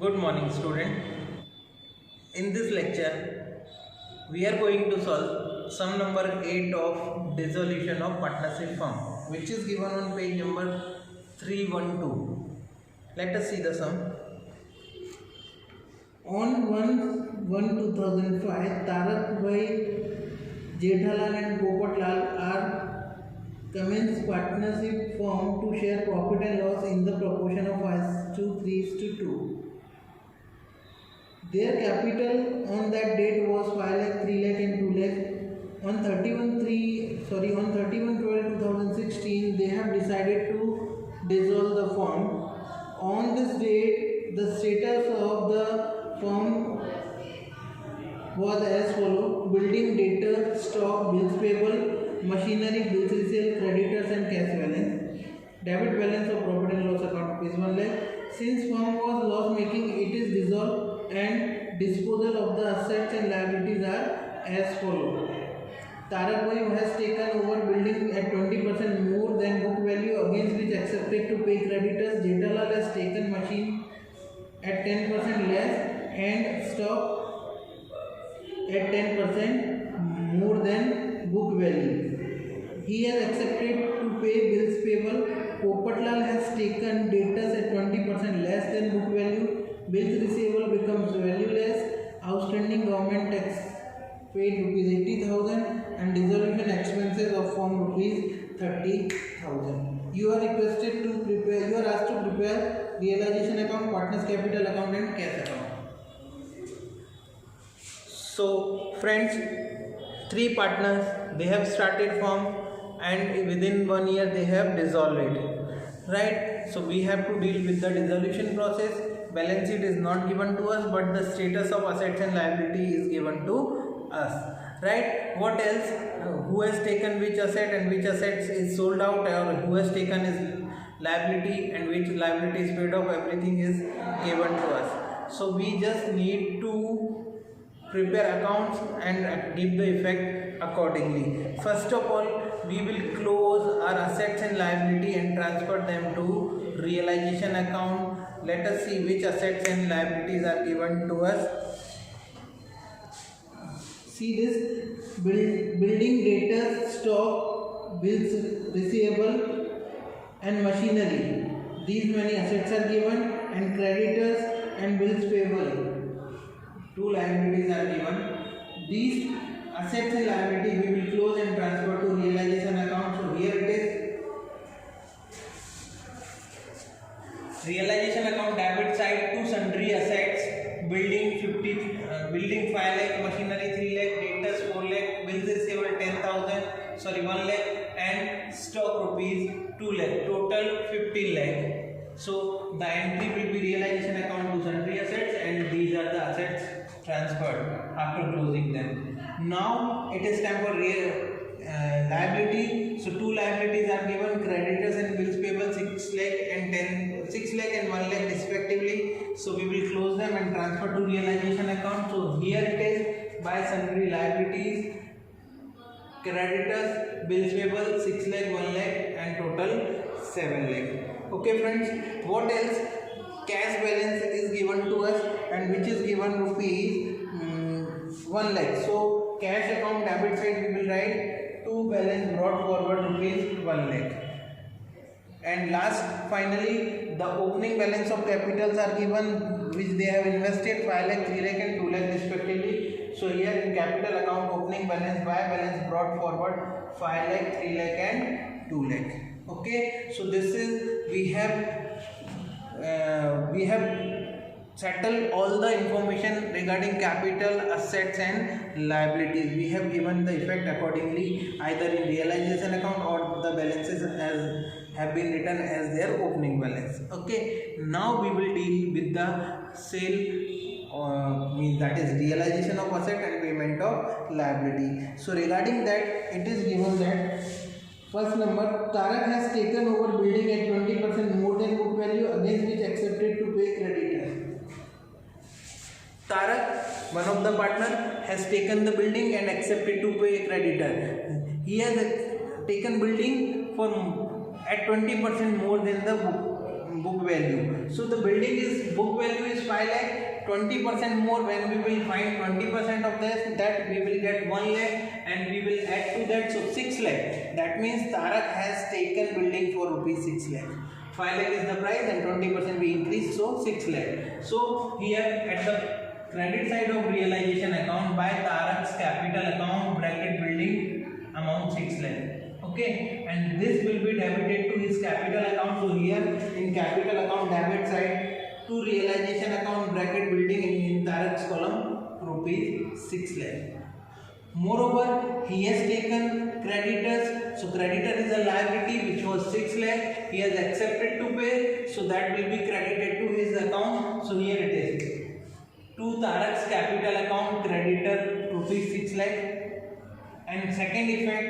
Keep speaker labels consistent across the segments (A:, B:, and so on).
A: Good morning, student. In this lecture, we are going to solve sum number 8 of dissolution of partnership firm, which is given on page number 312. Let us see the sum.
B: On 1/1/2005, Tarak Bhai, Jethalal and Popatlal are commenced partnership firm to share profit and loss in the proportion of 5:3:2. Their capital on that date was 5 lakh, 3 lakh and 2 lakh. On 31/12/2016, they have decided to dissolve the firm. On this date, the status of the firm was as follows: building, debtor, stock, bills payable, machinery, bills receivable, creditors and cash balance. Debit balance of profit and loss account is 1 lakh. Since firm was loss making, it is dissolved and disposal of the assets and liabilities are as follows. Tarak Bhai has taken over building at 20% more than book value, against which accepted to pay creditors. Jethalal has taken machine at 10% less and stock at 10% more than book value. He has accepted to pay bills payable. Popatlal has taken debtors at 20% less than book value. Bills receivable becomes valueless. Outstanding government tax paid rupees 80,000 and dissolution expenses of firm rupees 30,000. You are asked to prepare realization account, partners capital account and cash account.
A: So, friends, 3 partners, they have started firm and within 1 year they have dissolved it, right? So we have to deal with the dissolution process. Balance sheet is not given to us, but the status of assets and liability is given to us, right? What else? Who has taken which asset and which assets is sold out, or who has taken his liability and which liability is paid off, everything is given to us. So we just need to prepare accounts and give the effect accordingly. First of all, we will close our assets and liability and transfer them to realization account. Let us see which assets and liabilities are given to us.
B: See this: building, debtors, stock, bills receivable and machinery. These many assets are given, and creditors and bills payable. 2 liabilities are given. These assets and liability we will close and transfer to realization account. So here it is.
A: Realization account debit side, 2 sundry assets: building 5 lakh, machinery 3 lakh, debtors 4 lakh, bills receivable 1 lakh and stock rupees 2 lakh, total 15 lakh. So the entry will be realization account to sundry assets, and these are the assets transferred after closing them. Now it is time for liability. So 2 liabilities are given: creditors and bills payable 6 lakh and 1 lakh respectively. So we will close them and transfer to realization account. So here it is: by sundry liabilities, creditors, bills payable 6 lakh, 1 lakh and total 7 lakh. Okay friends, what else? Cash balance is given to us, and which is given rupees 1 lakh. So cash account debit side we will write to balance brought forward rupees 1 lakh. And last, finally, the opening balance of capitals are given, which they have invested 5 lakh, 3 lakh and 2 lakh respectively. So here in capital account, opening balance by balance brought forward 5 lakh, 3 lakh and 2 lakh. Okay, so this is we have settled all the information regarding capital, assets and liabilities. We have given the effect accordingly, either in realization account or the balances have been written as their opening balance. Okay, now we will deal with the sale, means that is realization of asset and payment of liability. So regarding that, it is given that first number, Tarak has taken over building at 20% more than book value, against which accepted to pay creditors. Tarak, one of the partner, has taken the building and accepted to pay creditor. He has taken building for at 20% more than the book value. So the building is book value is 5 lakh. 20% more, when we will find 20% of this, that we will get 1 lakh, and we will add to that, so 6 lakh. That means Tarak has taken building for rupees 6 lakh. 5 lakh is the price and 20% we increase, so 6 lakh. So here at the credit side of realization account, by Tarak's capital account bracket building amount 6 lakh. Okay, and this will be debited to his capital account. So here in capital account debit side, to realization account bracket building in Tarak's column rupees 6 lakh. Moreover, he has taken creditors. So creditor is a liability which was 6 lakh. He has accepted to pay, so that will be credited to his account. So here it is, to Tarak's capital account creditor rupees 6 lakh, and second effect,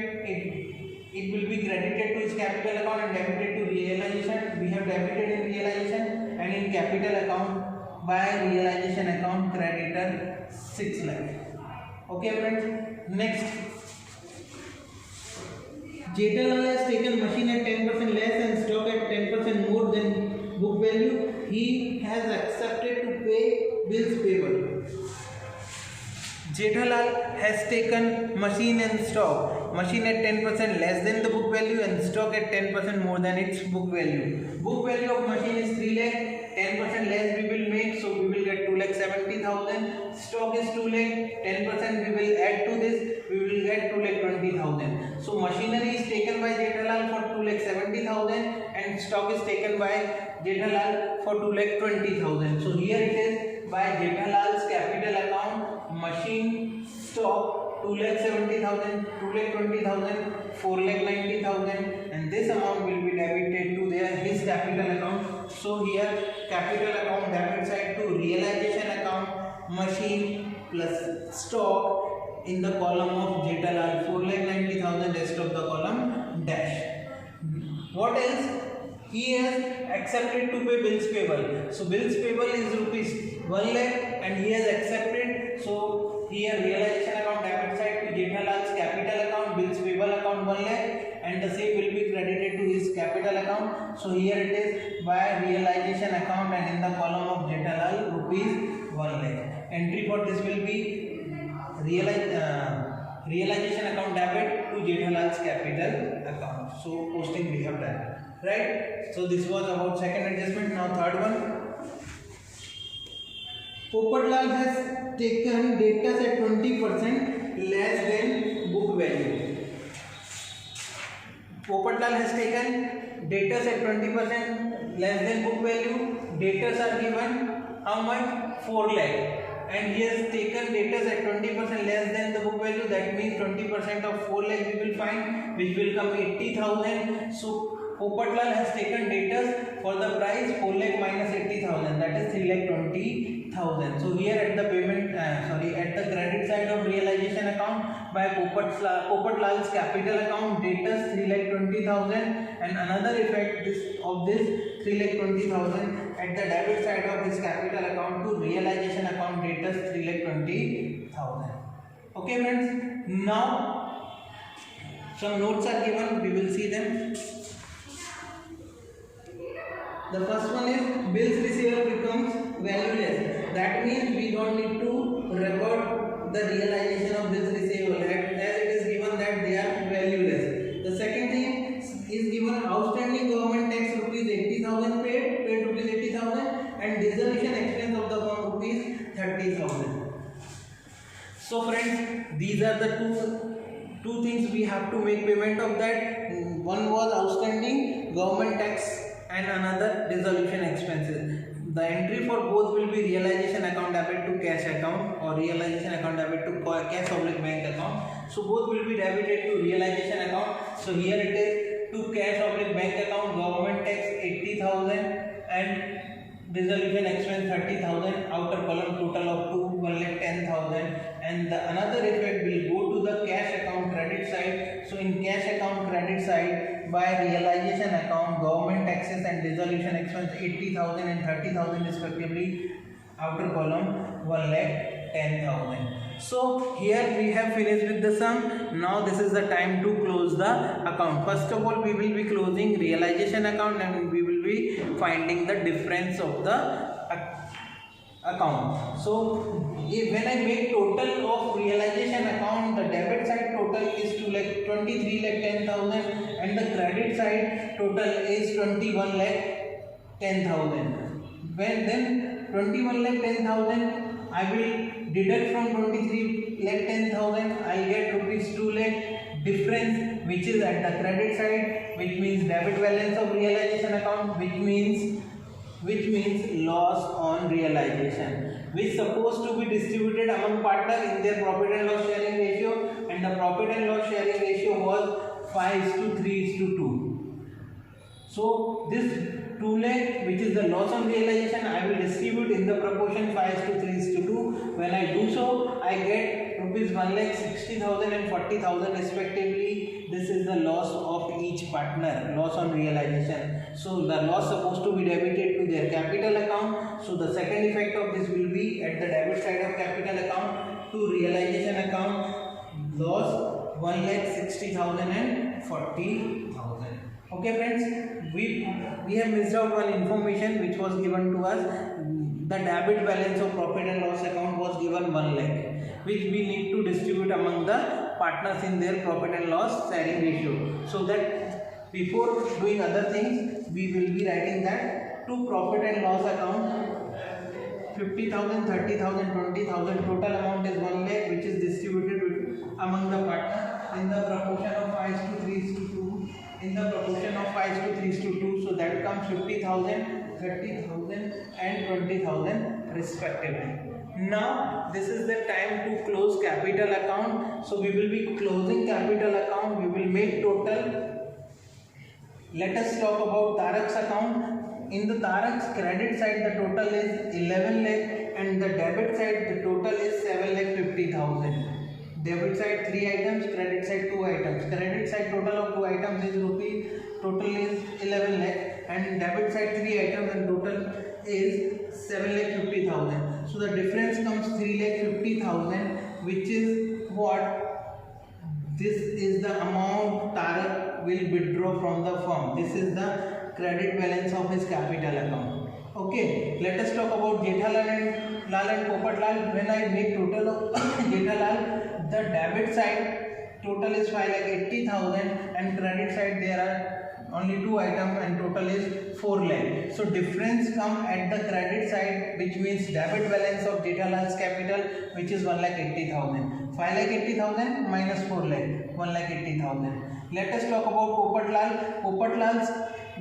A: it will be credited to his capital account and debited to realization. We have debited in realization, and in capital account by realization account creditor 6 lakh. Okay friends, next, Jetalal has taken machine at 10% less and stock at 10% more than book value. He has accepted to pay bills payable. Jetalal has taken machine and stock, machine at 10% less than the book value and stock at 10% more than its book value. Book value of machine is 3 lakh, 10% less we will make, so we will get 2,70,000. Stock is 2 lakh, 10% we will add to this, we will get 2,20,000. So machinery is taken by Jetalal for 2,70,000 and stock is taken by Jetalal for 2,20,000. So here it is, by Jetalal's capital account, machine, stock 2,70,000, 2,20,000, 4,90,000, and this amount will be debited to his capital account. So here capital account debit side to realization account, machine plus stock in the column of Jetalal 4,90,000, rest of the column dash. What else? He has accepted to pay bills payable. So bills payable is rupees 1 lakh and he has accepted. So here realization account debit side to Jetalal's capital account, bills payable account 1 lakh, and the same will be credited to his capital account. So here it is, by realization account and in the column of Jetalal rupees 1 lakh. Entry for this will be realization account debit to Jetalal's capital account. So posting we have done. Right, so this was about second adjustment. Now third one, Popatlal has taken debtors at 20% less than book value. Popatlal has taken debtors at 20% less than book value. Debtors are given how much? 4 lakh. And he has taken debtors at 20% less than the book value. That means 20% of 4 lakh we will find, which will come 80,000. So Popatlal has taken debtors for the price 4 lakh minus 80,000, that is 3,20,000. So here at the payment, at the credit side of realization account, by Popatlal's capital account, debtors 3,20,000, and another effect of this 3,20,000 at the debit side of his capital account to realization account, debtors 3,20,000. Okay friends, now some notes are given, we will see them. The first one is bills receivable becomes valueless. That means we don't need to record the realization of bills receivable as it is given that they are valueless. The second thing is given outstanding government tax rupees 80,000 paid rupees 80,000, and dissolution expense of the firm rupees 30,000. So friends, these are the two things we have to make payment of that. One was outstanding government tax and another dissolution expenses. The entry for both will be realization account debit to cash account or realization account debit to cash oblique bank account. So both will be debited to realization account. So here it is, to cash oblique bank account, government tax 80,000 and dissolution expense 30,000. Outer column total of 1,10,000. And the another effect will go to the cash account credit side. So in cash account credit side, by realization account, government taxes and dissolution expense 80,000 and 30,000 respectively. Outer column 1,10,000. So here we have finished with the sum. Now this is the time to close the account. First of all, we will be closing realization account and we will be finding the difference of the account. So when I make total of realization account, the debit side total is 23,10,000 and the credit side total is 21,10,000. When then 21,10,000 I will deduct from 23,10,000, I'll get rupees 2 lakh difference, which is at the credit side, which means debit balance of realization account, which means loss on realization, which supposed to be distributed among partners in their profit and loss sharing ratio, and the profit and loss sharing ratio was 5:3:2. So this 2 lakh, which is the loss on realization, I will distribute in the proportion 5:3:2. When I do so, I get rupees 1,60,000 and 40,000 respectively. This is the loss of each partner, loss on realization. So the loss supposed to be debited to their capital account. So the second effect of this will be at the debit side of capital account to realization account, loss 1,60,000 and 40,000. Okay friends, we have missed out one information which was given to us. The debit balance of profit and loss account was given 1 lakh, which we need to distribute among the partners in their profit and loss sharing ratio. So that before doing other things, we will be writing that to profit and loss account 50,000, 30,000, 20,000, total amount is 1 lakh, which is distributed among the partners in the proportion of 5:3:2. In the proportion of 5:3:2, so that comes 50,000, 30,000 and 20,000 respectively. Now this is the time to close capital account. So we will be closing capital account. We will make total. Let us talk about Tarak's account. In the Tarak's credit side, the total is 11 lakh and the debit side the total is 7,50,000. Debit side 3 items, credit side 2 items. Credit side total of 2 items is total is 11 lakh and debit side 3 items and total is 7,50,000. So the difference comes 3,50,000, which is what? This is the amount Tarak will withdraw from the firm. This is the credit balance of his capital account. Okay, let us talk about Jethalal and Popatlal. When I make total of Jethalal, the debit side total is 5,80,000 and credit side there are only 2 items and total is 4 lakh. So difference come at the credit side, which means debit balance of Jethalal's capital, which is 1,80,000. 5,80,000 minus 4 lakh, 1,80,000. Let us talk about Popatlal. Popatlal's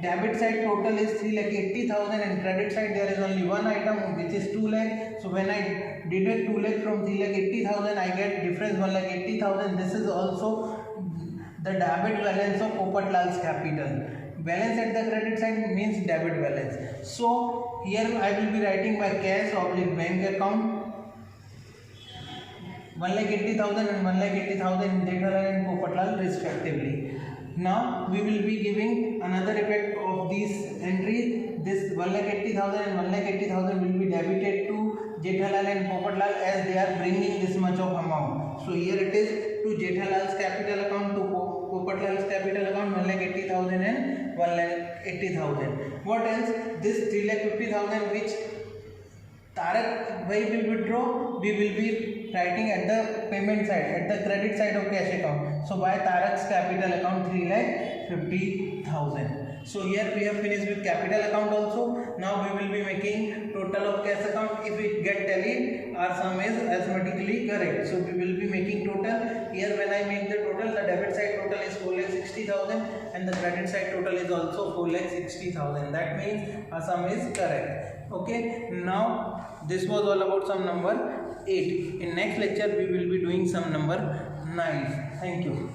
A: debit side total is 3,80,000 and credit side there is only 1 item, which is 2 lakh. So when I deduct 2 lakh from 3,80,000, I get difference 1,80,000. This is also the debit balance of Popatlal's capital. Balance at the credit side means debit balance. So here I will be writing my cash oblique bank account 1,80,000 and 1,80,000 in Jethalal and Popatlal respectively. Now we will be giving another effect of these entries. This 1,80,000 and 1,80,000 will be debited to Jethalal and Popatlal as they are bringing this much of amount. So here it is to Jethalal's capital account, to Popatlal's capital account 1,80,000 and 1,80,000. What else? This 3,50,000 which Tarak will withdraw, we will be writing at the payment side, at the credit side of cash account. So by Tarak's capital account 3,50,000. So here we have finished with capital account also. Now we will be making total of cash account. If it get tallied, our sum is arithmetically correct. So we will be making total. Here when I make the total, the debit side total is 4,60,000 and the credit side total is also 4,60,000. That means our sum is correct. Okay. Now this was all about sum number 8. In next lecture we will be doing sum number 9. Thank you.